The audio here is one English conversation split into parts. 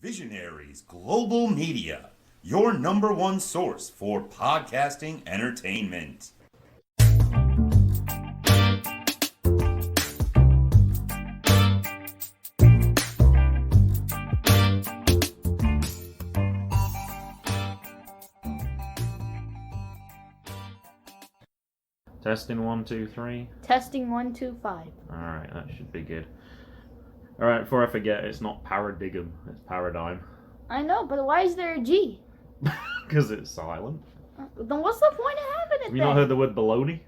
Visionaries Global Media, your number one source for podcasting entertainment. Testing 1, 2, 3. Testing 1, 2, 5. Alright, that should be good. Alright, before I forget, it's not paradigm, it's paradigm. I know, but why is there a G? Because it's silent. Then what's the point of having it Have you not heard the word baloney?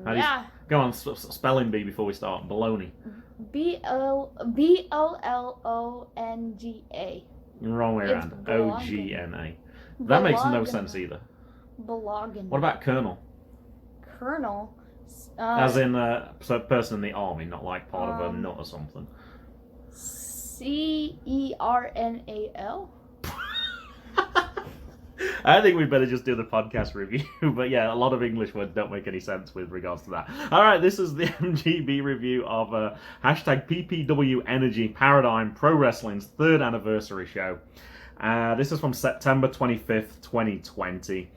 Yeah. Go on, spelling bee before we start. Baloney. B-O-L-O-N-G-A. Wrong way It's around. blogging. O-G-N-A. That makes no Blogging. sense either. Blogging. What about colonel? Colonel? As in a person in the army, not like part of a nut or something. C-E-R-N-A-L? I think we'd better just do the podcast review. But yeah, a lot of English words don't make any sense with regards to that. Alright, this is the MGB review of hashtag PPW Energy Paradigm Pro Wrestling's 3rd anniversary show. This is from September 25th, 2020.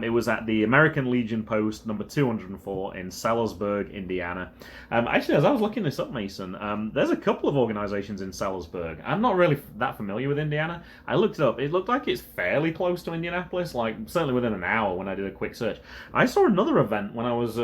It was at the American Legion Post number 204 in Sellersburg, Indiana. Actually, as I was looking this up, Mason, there's a couple of organizations in Sellersburg. I'm not really that familiar with Indiana. I looked it up. It looked like it's fairly close to Indianapolis, like certainly within an hour when I did a quick search. I saw another event when I was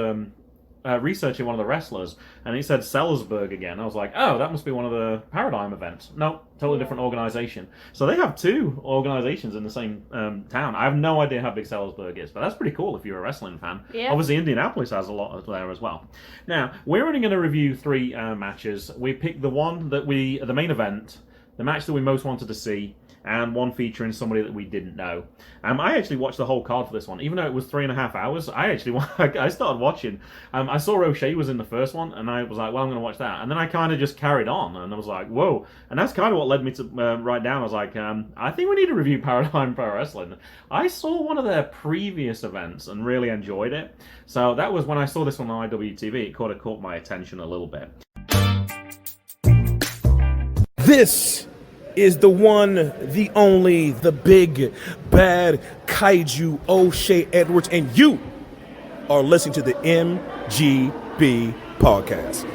researching one of the wrestlers, and it said Sellersburg again. I was like, oh, that must be one of the Paradigm events. No, totally different organization. So they have 2 organizations in the same town. I have no idea how big Sellersburg is, but that's pretty cool if you're a wrestling fan. Yeah. Obviously, Indianapolis has a lot there as well. Now, we're only going to review 3 matches. We picked the one that the main event, the match that we most wanted to see, and one featuring somebody that we didn't know. I actually watched the whole card for this one, even though it was 3.5 hours. I started watching. I saw O'Shea was in the first one, and I was like, well, I'm going to watch that. And then I kind of just carried on, and I was like, whoa. And that's kind of what led me to write down. I was like, I think we need to review Paradigm Pro Wrestling. I saw one of their previous events and really enjoyed it. So that was when I saw this one on IWTV. It kind of caught my attention a little bit. This is the one, the only, the big, bad kaiju O'Shea Edwards, and you are listening to the MGB podcast.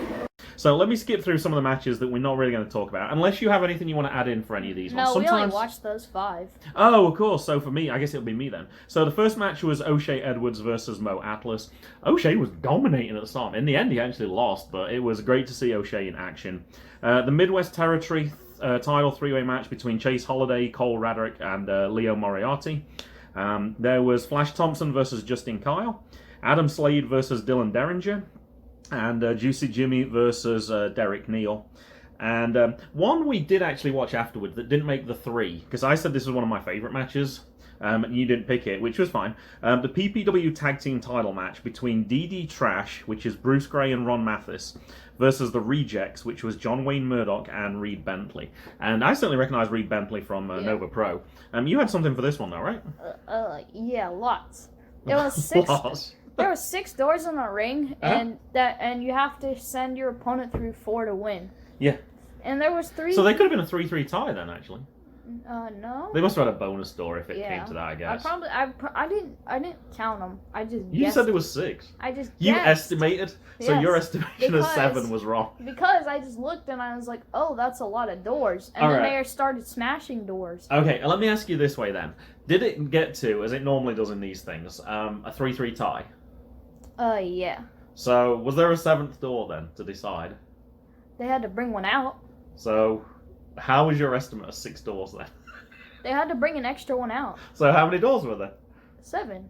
So let me skip through some of the matches that we're not really going to talk about, unless you have anything you want to add in for any of these ones. No, we only watched those 5. Oh, of course. So for me, I guess it'll be me then. So the first match was O'Shea Edwards versus Mo Atlas. O'Shea was dominating at the start. In the end, he actually lost, but it was great to see O'Shea in action. The Midwest Territory title 3-way match between Chase Holiday, Cole Radrick, and Leo Moriarty. There was Flash Thompson versus Justin Kyle, Adam Slade versus Dylan Derringer, and Juicy Jimmy versus Derek Neal. And one we did actually watch afterwards that didn't make the 3, because I said this was one of my favourite matches, and you didn't pick it, which was fine. The PPW Tag Team title match between DD Trash, which is Bruce Gray and Ron Mathis, versus the Rejects, which was John Wayne Murdoch and Reed Bentley. And I certainly recognise Reed Bentley from Nova Pro. You had something for this one though, right? Yeah, lots. There was 6. Lots. There were 6 doors in the ring, and you have to send your opponent through 4 to win. Yeah. And there was 3. So they could have been a 3-3 tie then, actually. No. They must have had a bonus door if it came to that, I guess. I didn't count them. I just You guessed. said there was 6. I just You guessed. estimated, so Yes, your estimation of because- 7 was wrong. Because I just looked and I was like, oh, that's a lot of doors. And All then right. they started smashing doors. Okay, let me ask you this way then. Did it get to, as it normally does in these things, a 3-3 tie? Yeah. So, was there a 7th door then to decide? They had to bring one out. So, how was your estimate of 6 doors then? They had to bring an extra one out. So, how many doors were there? 7.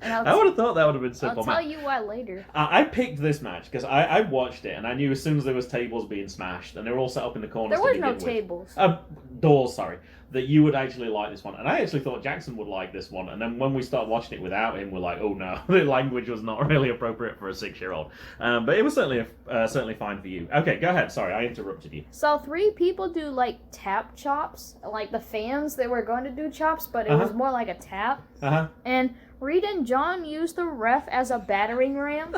And I would have thought that would have been simple. I'll tell you why later. I picked this match because I watched it and I knew as soon as there was tables being smashed and they were all set up in the corners. There was to no begin with. tables. Doors, sorry. That you would actually like this one. And I actually thought Jackson would like this one. And then when we started watching it without him, we're like, oh no, the language was not really appropriate for a 6-year-old. But it was certainly fine for you. Okay, go ahead. Sorry, I interrupted you. So 3 people do like tap chops. Like the fans, they were going to do chops, but it was more like a tap. Uh-huh. And Reed and John used the ref as a battering ram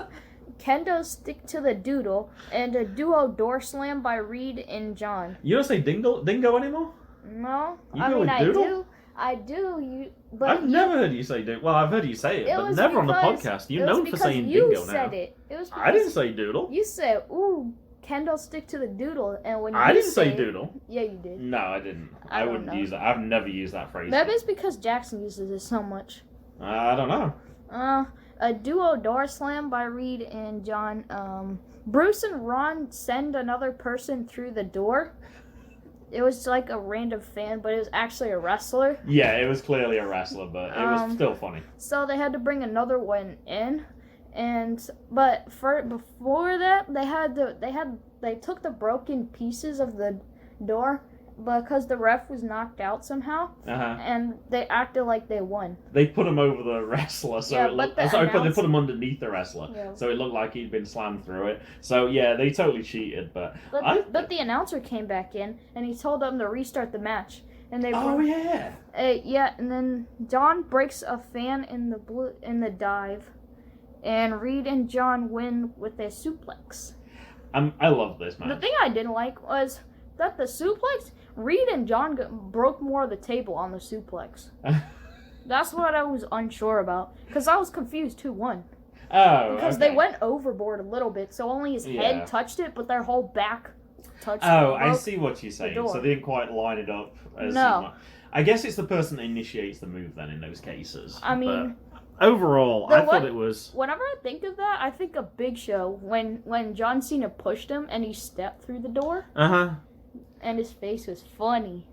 Kendo Stick to the Doodle, and a duo door slam by Reed and John. You don't say dingo anymore? No, You I go mean with I doodle? do. I do. But I've never heard you say dingo. Well, I've heard you say it, but never on the podcast. You're known for saying dingo now. You said it. It was I didn't say doodle. You said, "Ooh, Kendo Stick to the Doodle," and when I you didn't say it- doodle. Yeah, you did. No, I didn't. I I don't wouldn't know. use that. I've never used that phrase. Maybe it's because Jackson uses it so much. I don't know. A duo door slam by Reed and John. Bruce and Ron send another person through the door. It was like a random fan, but it was actually a wrestler. Yeah, it was clearly a wrestler, but it was still funny. So they had to bring another one in, but before that they took the broken pieces of the door because the ref was knocked out somehow, and they acted like they won. They put him over the wrestler, so Yeah, it looked. but Sorry, they put him underneath the wrestler, Yeah. so it looked like he'd been slammed through it. So yeah, they totally cheated, but the announcer came back in and he told them to restart the match, and they yeah. and then John breaks a fan in the dive, and Reed and John win with a suplex. I love this match. The thing I didn't like was that the suplex, Reed and John broke more of the table on the suplex. That's what I was unsure about, because I was confused who won. Oh, Because they went overboard a little bit, so only his head touched it, but their whole back touched it. Oh, I see what you're saying. door. So they didn't quite line it up. No. I guess it's the person that initiates the move then in those cases. I mean, but overall, I thought it was. Whenever I think of that, I think of Big Show when John Cena pushed him and he stepped through the door. And his face was funny.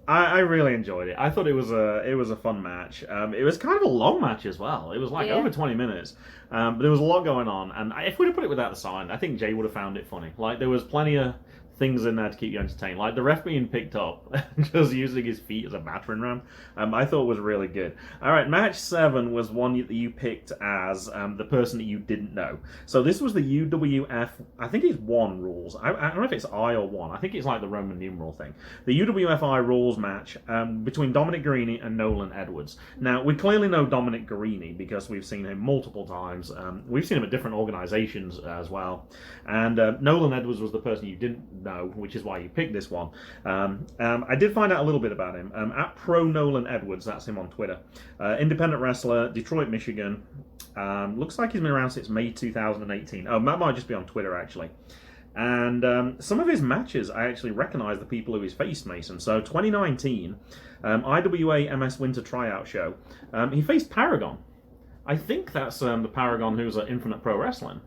I really enjoyed it. I thought it was a fun match. It was kind of a long match as well. It was like over 20 minutes, but there was a lot going on. And if we'd have put it without the sign, I think Jay would have found it funny. Like there was plenty of things in there to keep you entertained. Like the ref being picked up, just using his feet as a battering ram. I thought was really good. All right, match 7 was one that you picked as the person that you didn't know. So this was the UWF, I think it's 1 rules. I don't know if it's I or 1. I think it's like the Roman numeral thing. The UWF-I rules match between Dominic Garrini and Nolan Edwards. Now, we clearly know Dominic Garrini because we've seen him multiple times. We've seen him at different organizations as well. And Nolan Edwards was the person you didn't know, which is why you picked this one. I did find out a little bit about him. At Pro Nolan Edwards, that's him on Twitter. Independent wrestler, Detroit, Michigan. Looks like he's been around since May 2018. Oh, that might just be on Twitter, actually. And some of his matches, I actually recognize the people who he's faced, Mason. So 2019, IWA MS Winter Tryout Show, he faced Paragon. I think that's the Paragon who's at Infinite Pro Wrestling.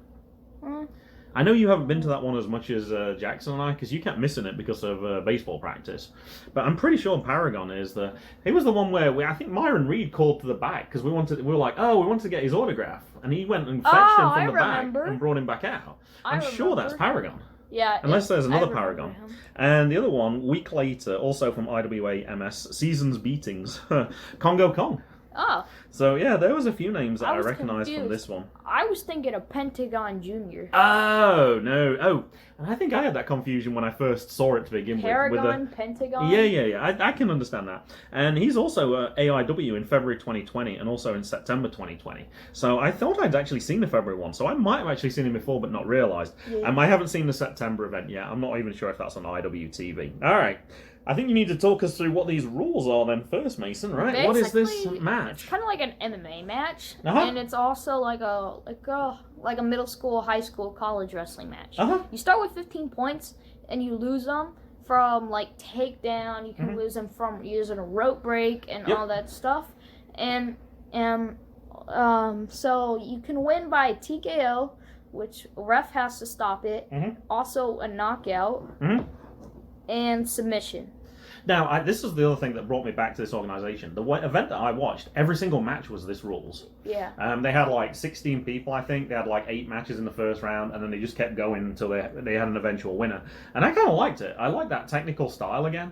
I know you haven't been to that one as much as Jackson and I, because you kept missing it because of baseball practice. But I'm pretty sure Paragon is he was the one where I think Myron Reed called to the back because we were like, we wanted to get his autograph, and he went and fetched him from the back and brought him back out. I'm sure that's Paragon. Yeah. Unless there's another Paragon. And the other one, week later, also from IWA MS, Seasons Beatings, Congo Kong. Oh. So yeah, there was a few names that I recognized confused. from this one. I was thinking of Pentagon Jr. Oh, no. Oh, and I think I had that confusion when I first saw it to begin Paragon, with. Pentagon? Yeah. I can understand that. And he's also AIW in February 2020 and also in September 2020. So I thought I'd actually seen the February one. So I might have actually seen him before but not realized. Yeah. I haven't seen the September event yet. I'm not even sure if that's on IWTV. All right. I think you need to talk us through what these rules are then first, Mason, right? Basically, what is this match? It's kind of like an MMA match, Uh-huh. and it's also like a middle school, high school, college wrestling match. Uh-huh. You start with 15 points, and you lose them from like takedown. You can lose them from using a rope break and all that stuff, and so you can win by TKO, which ref has to stop it. Also a knockout. And submission. Now, this is the other thing that brought me back to this organization. The event that I watched, every single match was this rules. Yeah. They had like 16 people, I think. They had like 8 matches in the first round, and then they just kept going until they had an eventual winner. And I kind of liked it. I liked that technical style again.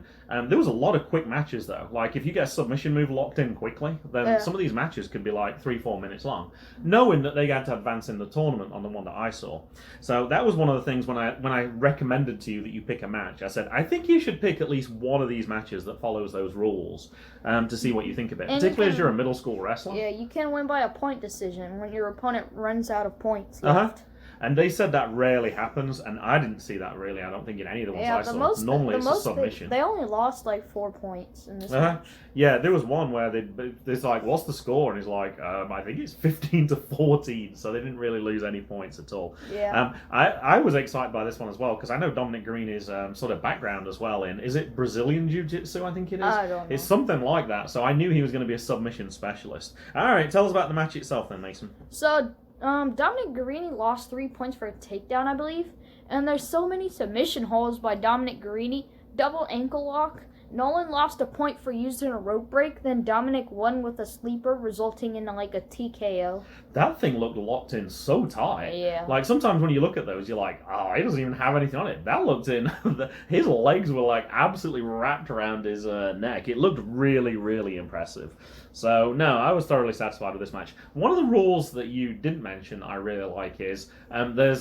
There was a lot of quick matches, though. Like, if you get a submission move locked in quickly, then some of these matches could be like 3-4 minutes long, knowing that they had to advance in the tournament on the one that I saw. So that was one of the things when I recommended to you that you pick a match. I said, I think you should pick at least one of these matches that follows those rules to see what you think of it, particularly as you're a middle school wrestler. Yeah, you can win by a point decision when your opponent runs out of points Uh-huh. left. And they said that rarely happens, and I didn't see that really. I don't think in any of the ones I saw. Normally it's a submission. They only lost like 4 points in this Uh-huh. match. Yeah, there was one where it's like, what's the score? And he's like, I think it's 15-14, so they didn't really lose any points at all. Yeah. I was excited by this one as well, because I know Dominic Garrini's sort of background as well in, is it Brazilian Jiu-Jitsu, I think it is? I don't know. It's something like that, so I knew he was going to be a submission specialist. Alright, tell us about the match itself then, Mason. So, Dominic Garrini lost 3 points for a takedown, I believe. And there's so many submission holds by Dominic Garrini. Double ankle lock. Nolan lost a point for using a rope break. Then Dominic won with a sleeper, resulting in like a TKO. That thing looked locked in so tight. Yeah. Like, sometimes when you look at those, you're like, oh, he doesn't even have anything on it. That looked in. His legs were, like, absolutely wrapped around his neck. It looked really, really impressive. So, no, I was thoroughly satisfied with this match. One of the rules that you didn't mention I really like is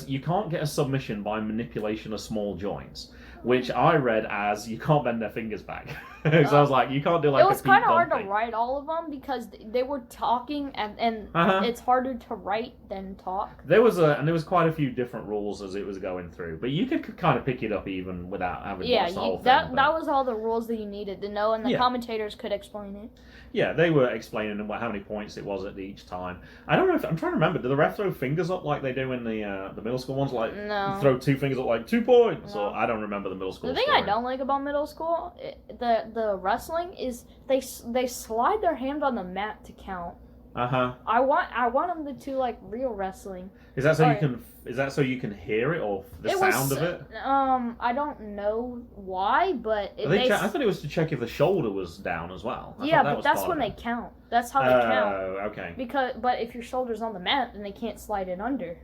you can't get a submission by manipulation of small joints, which I read as you can't bend their fingers back. So I was like, you can't do like a It was kind of hard to thing. write all of them because they were talking and it's harder to write than talk. There was quite a few different rules as it was going through, but you could kind of pick it up even without having watched the whole thing. That was all the rules that you needed to know, and the commentators could explain it. Yeah, they were explaining how many points it was at each time. I don't know if I'm trying to remember. Do the ref throw fingers up like they do in the middle school ones? Like throw 2 fingers up like 2 points? No. Or I don't remember the middle school. The thing story. I don't like about middle school, the wrestling is they slide their hand on the mat to count. I want them to do like real wrestling. Is that so you can hear it or the sound of it? I don't know why, but I thought it was to check if the shoulder was down as well. But that's when they count. That's how they count. Oh, okay. But if your shoulder's on the mat, then they can't slide it under.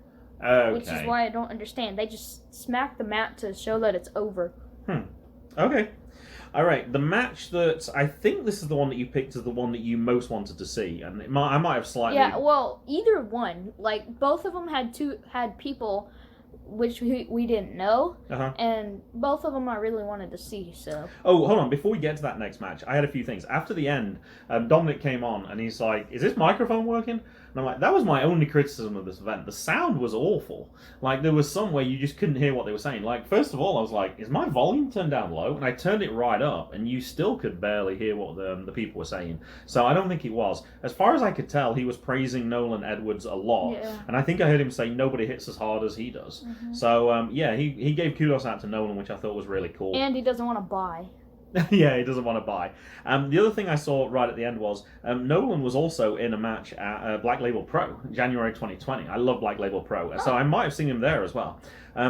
Okay. Which is why I don't understand. They just smack the mat to show that it's over. Okay. All right, the match that I think this is the one that you picked as the one that you most wanted to see, and I might have slightly. Yeah, well, either one. Like both of them had people which we didn't know, and both of them I really wanted to see. So. Oh, hold on! Before we get to that next match, I had a few things. After the end, Dominic came on and he's like, "Is this microphone working?" And I'm like, that was my only criticism of this event. The sound was awful. Like, there was some where you just couldn't hear what they were saying. Like, first of all, I was like, is my volume turned down low? And I turned it right up, and you still could barely hear what the people were saying. So I don't think it was. As far as I could tell, he was praising Nolan Edwards a lot. Yeah. And I think I heard him say nobody hits as hard as he does. So, he gave kudos out to Nolan, which I thought was really cool. And he doesn't want to buy. Yeah, he doesn't want to buy. The other thing I saw right at the end was Nolan was also in a match at Black Label Pro, January 2020. I love Black Label Pro, so I might have seen him there as well.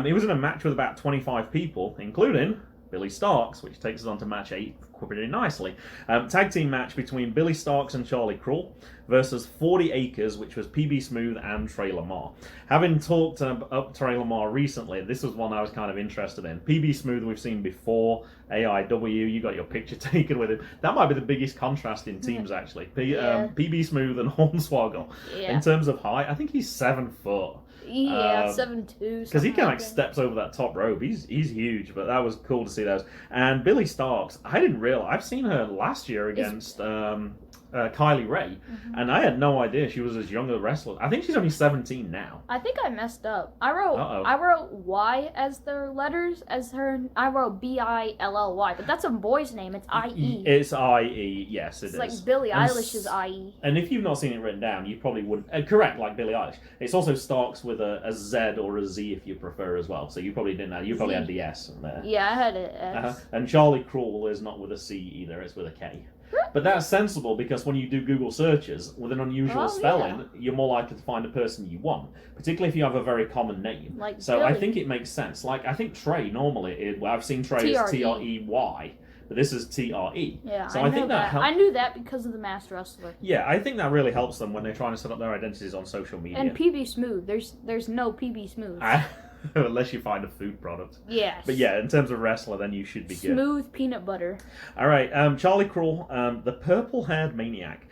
He was in a match with about 25 people, including Billie Starkz, which takes us on to match 8 pretty nicely. Tag team match between Billie Starkz and Charlie Kruel versus 40 Acres, which was PB Smooth and Trey Lamar. Having talked up Trey Lamar recently, this was one I was kind of interested in. PB Smooth we've seen before, AIW, you got your picture taken with him. That might be the biggest contrast in teams, actually. PB Smooth and Hornswoggle. Yeah. In terms of height, I think he's 7 foot. Yeah, 7'2". Because he kind of like steps over that top rope. He's huge, but that was cool to see those. And Billie Starkz, I didn't realize. I've seen her last year against Kylie Ray, and I had no idea she was as young a wrestler. I think she's only 17 now. I think I messed up. I wrote Y as their letters as her. I wrote Billy, but that's a boy's name. It's IE. It's IE. Yes, it is. It's like Billie Eilish's IE. And if you've not seen it written down, you probably wouldn't. Correct, like Billie Eilish. It's also Starkz with a Z or a Z if you prefer as well. So you probably didn't have. You probably had the S in there. Yeah, I had an S. And Charlie Kruel is not with a C either. It's with a K. But that's sensible because when you do Google searches with an unusual spelling, you're more likely to find a person you want, particularly if you have a very common name. Like so Billie. I think it makes sense. Like I think Trey normally, I've seen Trey as Trey, but this is Tre. Yeah, so I think that I knew that because of the Masked Wrestler. Yeah, I think that really helps them when they're trying to set up their identities on social media. And PB Smooth, there's no PB Smooth. Unless you find a food product. Yes. But yeah, in terms of wrestler, then you should be good. Smooth peanut butter. All right, Charlie Kruel, the purple-haired maniac.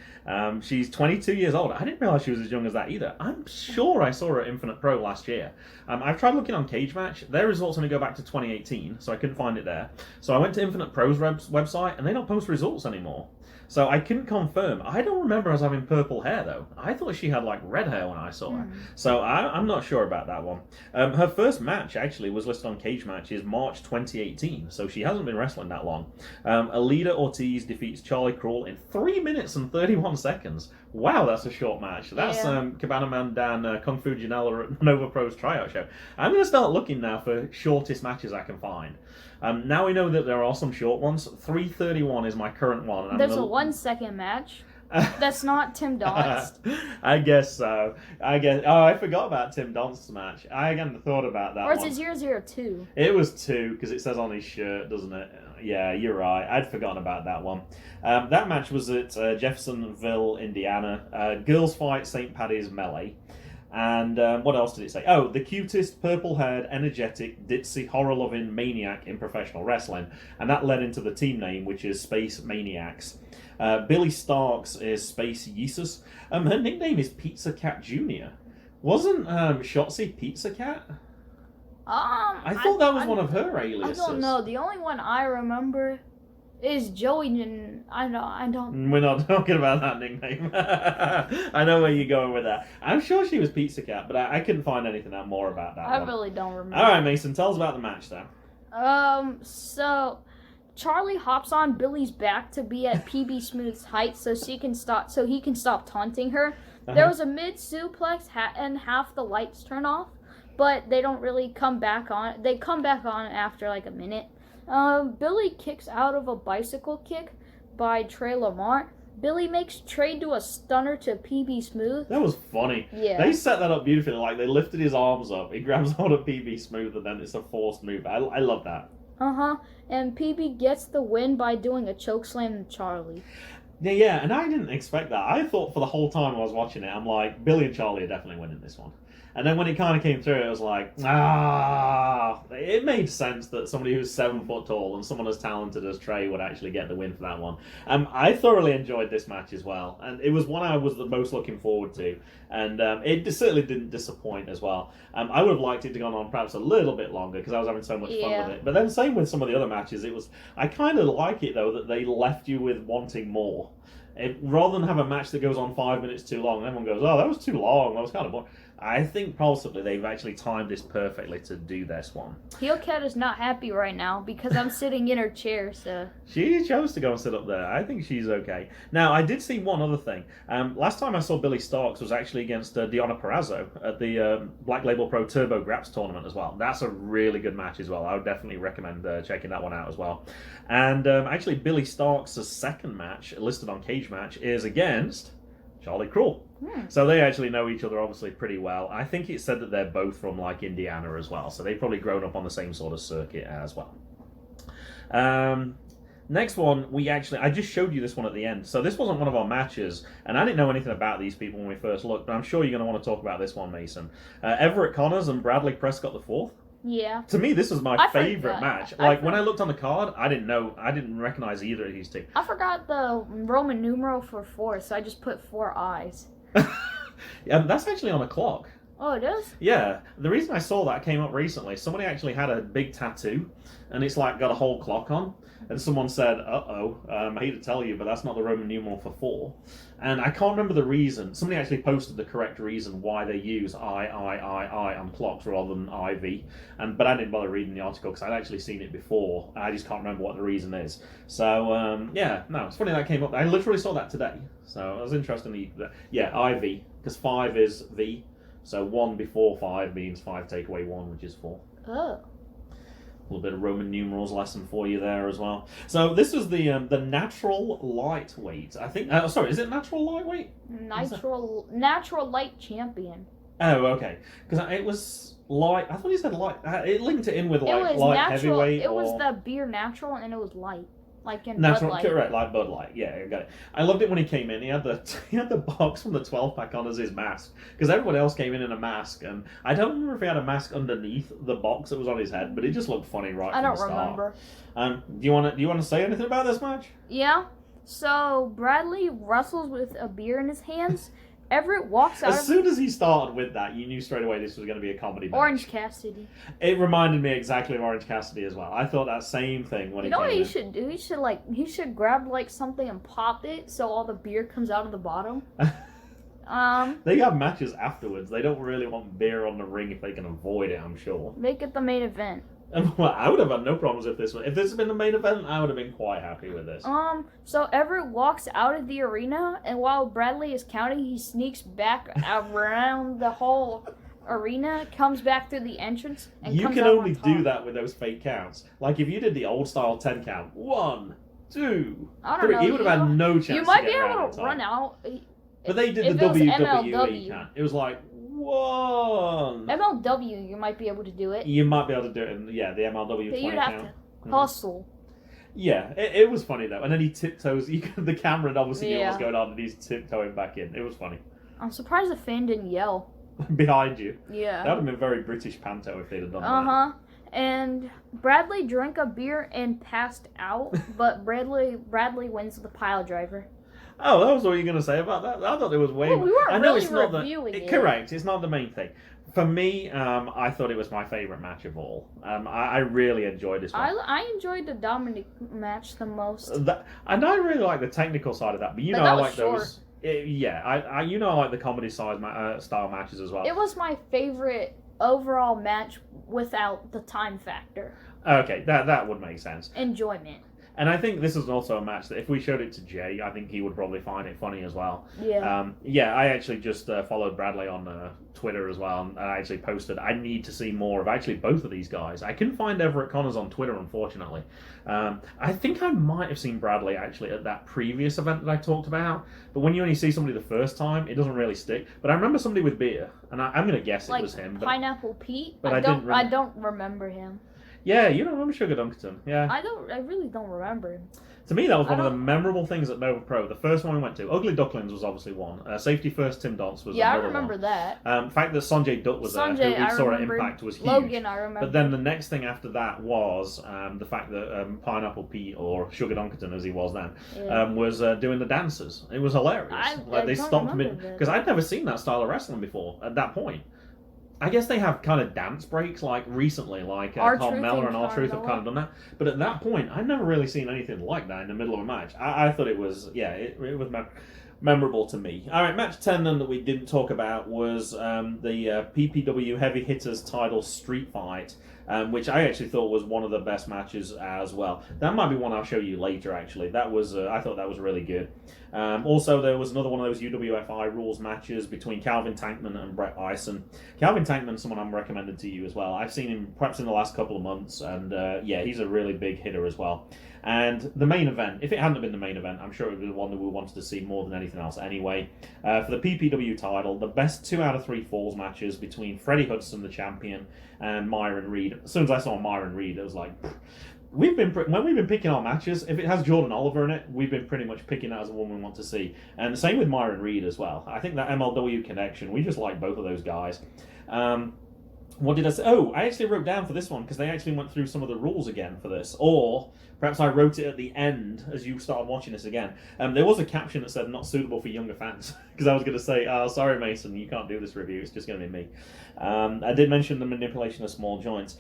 She's 22 years old. I didn't realize she was as young as that either. I'm sure I saw her at Infinite Pro last year. I've tried looking on Cage Match. Their results only go back to 2018, so I couldn't find it there. So I went to Infinite Pro's website, and they don't post results anymore. So I couldn't confirm. I don't remember us having purple hair, though. I thought she had, like, red hair when I saw her. So I'm not sure about that one. Her first match, actually, was listed on Cage Match, is March 2018. So she hasn't been wrestling that long. Alida Ortiz defeats Charlie Kruel in 3 minutes and 31 seconds. Wow, that's a short match. That's Cabana Man Dan Kung Fu Janela at Nova Pro's tryout show. I'm going to start looking now for shortest matches I can find. Now we know that there are some short ones. 3:31 is my current one. And There's a 1 second match. That's not Tim Donst. I guess so. Oh, I forgot about Tim Donst's match. I hadn't thought about that Or one. is it 002? It was 2, because it says on his shirt, doesn't it? Yeah, you're right. I'd forgotten about that one. That match was at Jeffersonville, Indiana. Girls Fight St. Paddy's Melee. And what else did it say? Oh, the cutest, purple-haired, energetic, ditzy, horror-loving maniac in professional wrestling. And that led into the team name, which is Space Maniacs. Billie Starkz is Space Yeesus. Her nickname is Pizza Cat Jr. Wasn't Shotzi Pizza Cat? I thought that was one of her aliases. I don't know. The only one I remember is Joey, and I don't. We're not talking about that nickname. I know where you're going with that. I'm sure she was Pizza Cat, but I couldn't find anything out more about that I one. really don't remember. All right, Mason, tell us about the match, then. So Charlie hops on Billie's back to be at PB Smooth's height, so he can stop taunting her. There was a mid suplex, and half the lights turn off, but they don't really come back on. They come back on after like a minute. Billie kicks out of a bicycle kick by Trey Lamar. Billie makes Trey do a stunner to PB Smooth. That was funny. Yeah. They set that up beautifully. Like, they lifted his arms up, he grabs hold of PB Smooth, and then it's a forced move. I love that. And PB gets the win by doing a chokeslam to Charlie. Yeah, and I didn't expect that. I thought for the whole time I was watching it, I'm like, Billie and Charlie are definitely winning this one. And then when it kind of came through, it was like, it made sense that somebody who's 7 foot tall and someone as talented as Trey would actually get the win for that one. I thoroughly enjoyed this match as well, and it was one I was the most looking forward to, and it certainly didn't disappoint as well. I would have liked it to go on perhaps a little bit longer because I was having so much fun with it. But then same with some of the other matches, I kind of like it though that they left you with wanting more. Rather than have a match that goes on 5 minutes too long, and everyone goes, "Oh, that was too long. That was kind of boring." I think possibly they've actually timed this perfectly to do this one. Heel Cat is not happy right now because I'm sitting in her chair, so... She chose to go and sit up there. I think she's okay. Now, I did see one other thing. Last time I saw Billie Starkz was actually against Deonna Purrazzo at the Black Label Pro Turbo Graps tournament as well. That's a really good match as well. I would definitely recommend checking that one out as well. And actually, Billie Starkz' second match, listed on Cage Match, is against Charlie Kruel. So they actually know each other obviously pretty well. I think it said that they're both from like Indiana as well, so they've probably grown up on the same sort of circuit as well. Next one, I just showed you this one at the end. So this wasn't one of our matches, and I didn't know anything about these people when we first looked, but I'm sure you're going to want to talk about this one, Mason. Everett Connors and Bradley Prescott IV. Yeah. To me, this was my favorite match. When I looked on the card, I didn't recognize either of these two. I forgot the Roman numeral for 4, so I just put 4 eyes. That's actually on a clock. Oh, it is? Yeah. The reason I saw that came up recently, somebody actually had a big tattoo, and it's like got a whole clock on, and someone said, I hate to tell you, but that's not the Roman numeral for 4. And I can't remember the reason. Somebody actually posted the correct reason why they use I on clocks rather than IV. But I didn't bother reading the article because I'd actually seen it before. I just can't remember what the reason is. So, it's funny that came up. I literally saw that today. So, it was interesting. IV, because 5 is V. So 1 before 5 means 5 take away 1, which is 4. Oh. A little bit of Roman numerals lesson for you there as well. So this was the natural lightweight. I think. Is it natural lightweight? Natural light champion. Oh, okay. Because it was light. I thought he said light. It linked it in with light natural, heavyweight. It was the beer natural, and it was light. like in That's Bud right, Light. correct, like Bud Light. Yeah, I got it. I loved it when he came in. He had the box from the 12-pack on as his mask, because everyone else came in a mask, and I don't remember if he had a mask underneath the box that was on his head, but it just looked funny right from the start. I don't remember. Do you want to say anything about this match? Yeah. So Bradley wrestles with a beer in his hands. Everett walks out. As soon as he started with that, you knew straight away this was going to be a comedy match. Orange Cassidy. It reminded me exactly of Orange Cassidy as well. I thought that same thing when You he know came what in. he should do? He should grab like something and pop it so all the beer comes out of the bottom. They have matches afterwards. They don't really want beer on the ring if they can avoid it, I'm sure. Make it the main event. Well, I would have had no problems if this had been the main event. I would have been quite happy with this. So Everett walks out of the arena, and while Bradley is counting, he sneaks back around the whole arena, comes back through the entrance, and You comes can out only on top. do that with those fake counts. Like if you did the old style 10 count, 1, 2, I don't 3, know, he would have had no chance. You might to be get around able in to time. run out. But they did if the it was WWE MLW. count. It was like 1. MLW, you might be able to do it. You might be able to do it in the MLW 20 You'd have count. to hustle. Yeah, it was funny though. And then he tiptoes. The camera obviously knew what was Yeah. going on, and he's tiptoeing back in. It was funny. I'm surprised the fan didn't yell. Behind you. That would Yeah. have been very British panto if they'd have done that. Uh-huh. And Bradley drank a beer and passed out, but Bradley wins the pile driver. Oh, that was what you were going to say about that? I thought there was way Well, more. we weren't I know really it's not reviewing it. Correct, it's not the main thing. For me, I thought it was my favourite match of all. I really enjoyed this one. I enjoyed the Dominic match the most. And I really like the technical side of that, but But I that was like short. those. I like the comedy side style matches as well. It was my favorite overall match without the time factor. Okay, that would make sense. Enjoyment. And I think this is also a match that if we showed it to Jay, I think he would probably find it funny as well. Yeah. I actually just followed Bradley on Twitter as well, and I actually posted, I need to see more of actually both of these guys. I couldn't find Everett Connors on Twitter, unfortunately. I think I might have seen Bradley actually at that previous event that I talked about, but when you only see somebody the first time, it doesn't really stick. But I remember somebody with beer, and I'm going to guess Like it was him. But Pineapple Pete. but I I didn't don't. remember. I don't remember him. yeah, you don't remember Sugar Dunkerton. Yeah. I really don't remember him. To me, that was one of the don't- memorable things at Nova Pro. The first one we went to, Ugly Ducklings was obviously one. Safety First Tim Dotz was Yeah, I another remember one. that. The fact that Sanjay Dutt was there, who Sanjay, we I saw at remember. Impact, was huge. Logan, I remember. But then the next thing after that was the fact that Pineapple Pete, or Sugar Dunkerton as he was then, Yeah. was doing the dances. It was hilarious. I they don't stopped him in remember that. because I'd never seen that style of wrestling before at that point. I guess they have kind of dance breaks like recently, like R-Truth Tom Mellor and and R-Truth have kind of done that. But at that point, I'd never really seen anything like that in the middle of a match. I thought it was, it was memorable to me. All right, match 10 then that we didn't talk about was the PPW Heavy Hitters title street fight, which I actually thought was one of the best matches as well. That might be one I'll show you later, actually. That was I thought that was really good. Also, there was another one of those UWF-I rules matches between Calvin Tankman and Brett Ison. Calvin Tankman, someone I'm recommending to you as well. I've seen him perhaps in the last couple of months, and he's a really big hitter as well. And the main event, if it hadn't been the main event, I'm sure it would be the one that we wanted to see more than anything else anyway. For the PPW title, the best 2 out of 3 falls matches between Freddie Hudson, the champion, and Myron Reed. As soon as I saw Myron Reed, it was like, when we've been picking our matches, if it has Jordan Oliver in it, we've been pretty much picking that as a one we want to see. And the same with Myron Reed as well. I think that MLW connection, we just like both of those guys. What did I say? Oh, I actually wrote down for this one because they actually went through some of the rules again for this. Or perhaps I wrote it at the end as you started watching this again. There was a caption that said not suitable for younger fans because I was going to say, oh, sorry, Mason, you can't do this review. It's just going to be me. I did mention the manipulation of small joints.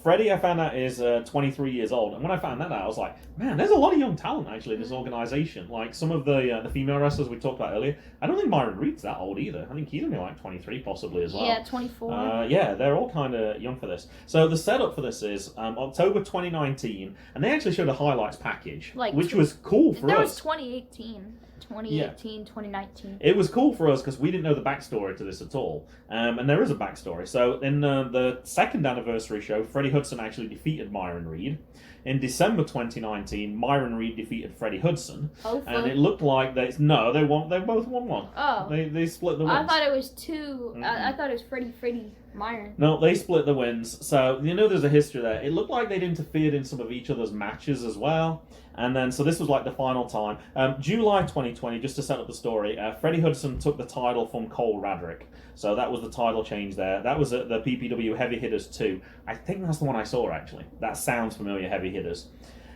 Freddie, I found out, is 23 years old. And when I found that out, I was like, man, there's a lot of young talent actually in this organization. Like some of the female wrestlers we talked about earlier. I don't think Myron Reed's that old either. I think he's only like 23 possibly as well. Yeah, 24. Yeah, they're all kind of young for this. So the setup for this is October 2019, and they actually showed a highlights package, which was cool for there us. was 2018, 2019. It was cool for us because we didn't know the backstory to this at all. And there is a backstory. So in the second anniversary show, Freddie Hudson actually defeated Myron Reed. in December 2019, Myron Reed defeated Freddie Hudson, Oh, and it looked like they both won one. Oh. They split the wins. I thought it was two. I thought it was Freddie, Myron. No, they split the wins. So, there's a history there. It looked like they'd interfered in some of each other's matches as well. And then, so this was like the final time. July 2020, just to set up the story, Freddie Hudson took the title from Cole Radrick. So that was the title change there. That was at the PPW Heavy Hitters 2. I think that's the one I saw, actually. That sounds familiar, Heavy Hitters.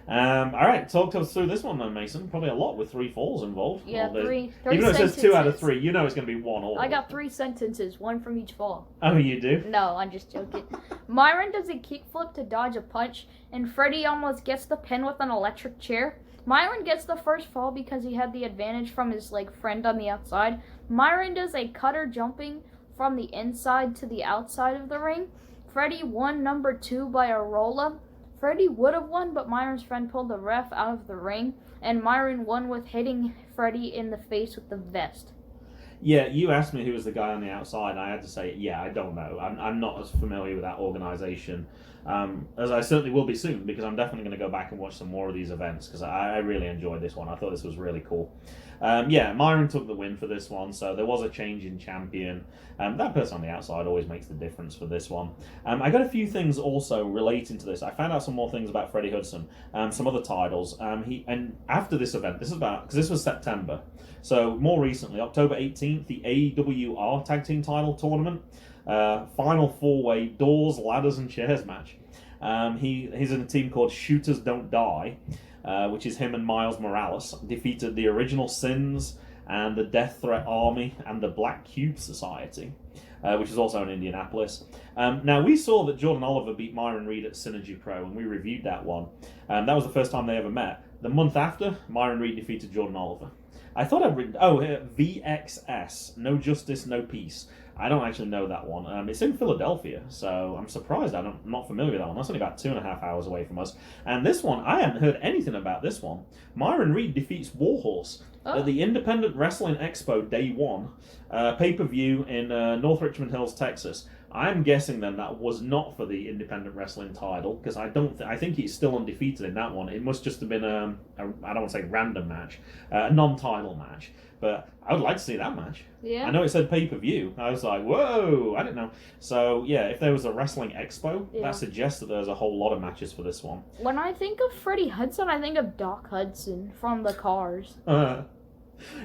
All right, talk us through this one then, Mason. Probably a lot with 3 falls involved. Yeah, well, three even though it says 2 out of sentences. 3, you know it's going to be 1 all. I got 3 sentences, 1 from each fall. Oh, you do? No, I'm just joking. Myron does a kickflip to dodge a punch, and Freddie almost gets the pin with an electric chair. Myron gets the first fall because he had the advantage from his friend on the outside. Myron does a cutter jumping from the inside to the outside of the ring. Freddie won number 2 by a roll-up. Freddie would have won, but Myron's friend pulled the ref out of the ring, and Myron won with hitting Freddie in the face with the vest. Yeah, you asked me who was the guy on the outside, and I had to say, yeah, I don't know. I'm not as familiar with that organization, as I certainly will be soon, because I'm definitely going to go back and watch some more of these events, because I really enjoyed this one. I thought this was really cool. Yeah, Myron took the win for this one, so there was a change in champion. That person on the outside always makes the difference for this one. I got a few things also relating to this. I found out some more things about Freddie Hudson, some other titles. And after this event, because this was September, so more recently, October 18th, the AWR Tag Team Title Tournament, final 4-way doors, ladders, and chairs match. He's in a team called Shooters Don't Die, which is him and Miles Morales, defeated the Original Sins and the Death Threat Army and the Black Cube Society, which is also in Indianapolis. Now, we saw that Jordan Oliver beat Myron Reed at Synergy Pro, and we reviewed that one. That was the first time they ever met. The month after, Myron Reed defeated Jordan Oliver. I thought I'd written... Oh, VXS. No Justice, No Peace. I don't actually know that one. It's in Philadelphia, so I'm surprised I'm not familiar with that one. That's only about 2.5 hours away from us. And this one, I hadn't heard anything about this one. Myron Reed defeats Warhorse at the Independent Wrestling Expo Day 1, pay-per-view in North Richmond Hills, Texas. I'm guessing then that was not for the independent wrestling title, because I think he's still undefeated in that one. It must just have been I don't want to say random match, a non-title match. But I would like to see that match. Yeah. I know it said pay-per-view. I was like, whoa, I didn't know. So, yeah, if there was a wrestling expo, that suggests that there's a whole lot of matches for this one. When I think of Freddie Hudson, I think of Doc Hudson from the Cars.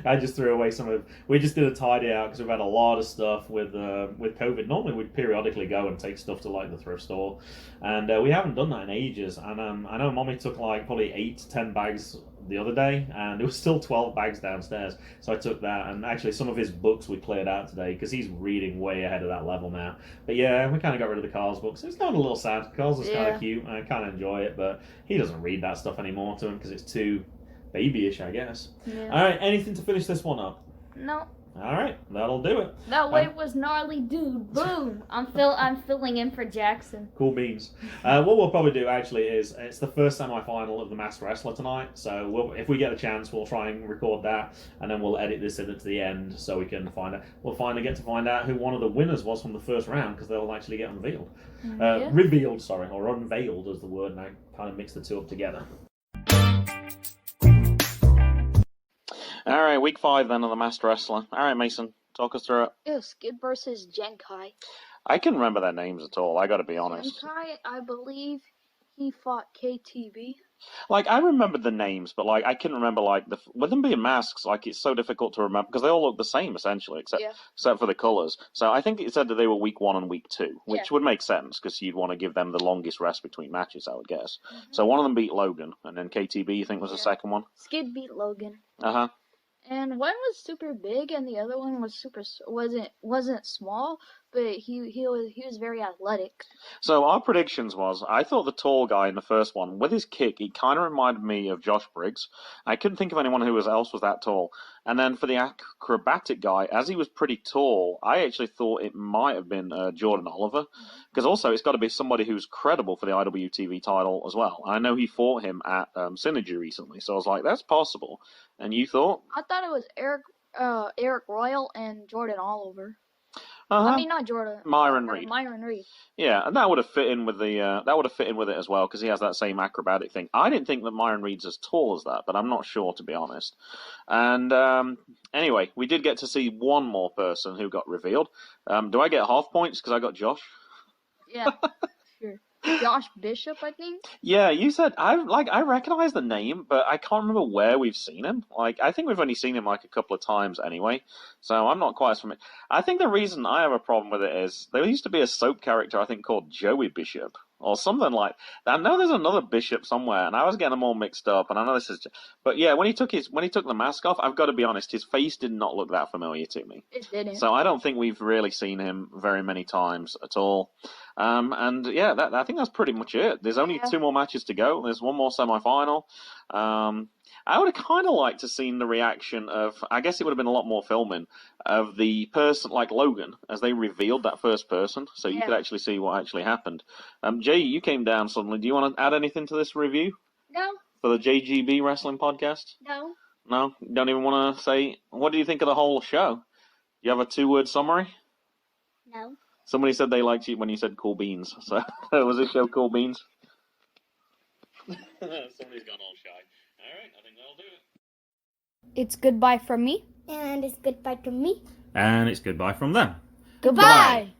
I just threw away some of... We just did a tidy out because we've had a lot of stuff with COVID. Normally we'd periodically go and take stuff to the thrift store, and we haven't done that in ages. And I know Mommy took probably 8 to 10 bags the other day, and there was still 12 bags downstairs. So I took that, and actually some of his books we cleared out today because he's reading way ahead of that level now. But yeah, we kind of got rid of the Carl's books. It's kind of a little sad. Carl's is kind of cute, and I kind of enjoy it, but he doesn't read that stuff anymore to him because it's too babyish, I guess. Yeah. All right, anything to finish this one up? No. All right, that'll do it. That wave was gnarly, dude. Boom. I'm filling in for Jackson. Cool beans. What we'll probably do actually is it's the first semi-final of the Masked Wrestler tonight. So if we get a chance, we'll try and record that, and then we'll edit this in at the end so we can find out. We'll finally get to find out who one of the winners was from the first round because they'll actually get unveiled. Revealed, sorry, or unveiled as the word, and I kind of mix the two up together. All right, week 5 then of the Masked Wrestler. All right, Mason, talk us through it. It was Skid versus Genkai. I can't remember their names at all, I got to be honest. Genkai, I believe he fought KTB. I remembered the names, but I couldn't remember with them being masks. It's so difficult to remember because they all look the same essentially, except for the colors. So I think it said that they were week 1 and week 2, which would make sense because you'd want to give them the longest rest between matches, I would guess. Mm-hmm. So one of them beat Logan, and then KTB, you think was the second one? Skid beat Logan. And one was super big, and the other one was wasn't small, but he was very athletic. So our predictions was, I thought the tall guy in the first one, with his kick, he kind of reminded me of Josh Briggs. I couldn't think of anyone who else was that tall. And then for the acrobatic guy, as he was pretty tall, I actually thought it might have been Jordan Oliver. Because also, it's got to be somebody who's credible for the IWTV title as well. I know he fought him at Synergy recently, so I was like, that's possible. And you thought? I thought it was Eric Royal and Jordan Oliver. Uh-huh. I mean, not Jordan. Myron Reed. Myron Reed. Yeah, and that would have fit in with the it as well because he has that same acrobatic thing. I didn't think that Myron Reed's as tall as that, but I'm not sure to be honest. And anyway, we did get to see one more person who got revealed. Do I get half points because I got Josh? Yeah, sure. Josh Bishop, I think. Yeah, you said I recognize the name, but I can't remember where we've seen him. Like, I think we've only seen him like a couple of times anyway, so I'm not quite as familiar. I think the reason I have a problem with it is there used to be a soap character I think called Joey Bishop or something like that. I know there's another Bishop somewhere, and I was getting them all mixed up. And I know this is, but yeah, when he took the mask off, I've got to be honest, his face did not look that familiar to me. It didn't. So I don't think we've really seen him very many times at all. And yeah, I think that's pretty much it. There's only 2 more matches to go. There's one more semi-final. I would have kind of liked to seen the reaction of, I guess it would have been a lot more filming, of the person like Logan as they revealed that first person, so you could actually see what actually happened. Jay, you came down suddenly. Do you want to add anything to this review? No. For the JGB Wrestling Podcast? No. No? You don't even want to say, what do you think of the whole show? Do you have a 2-word summary? No. Somebody said they liked you when you said cool beans. So was this show cool beans? Somebody's gone all shy. All right, I think that'll do it. It's goodbye from me. And it's goodbye from me. And it's goodbye from them. Goodbye.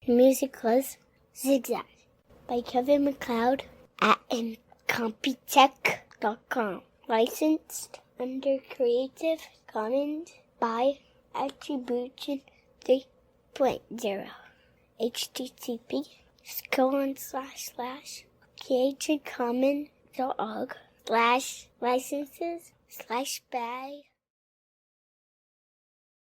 The music was Zigzag by Kevin MacLeod at incompetech.com. Licensed under Creative Commons by Attribution 3.0. http://creativecommons.org/licenses/by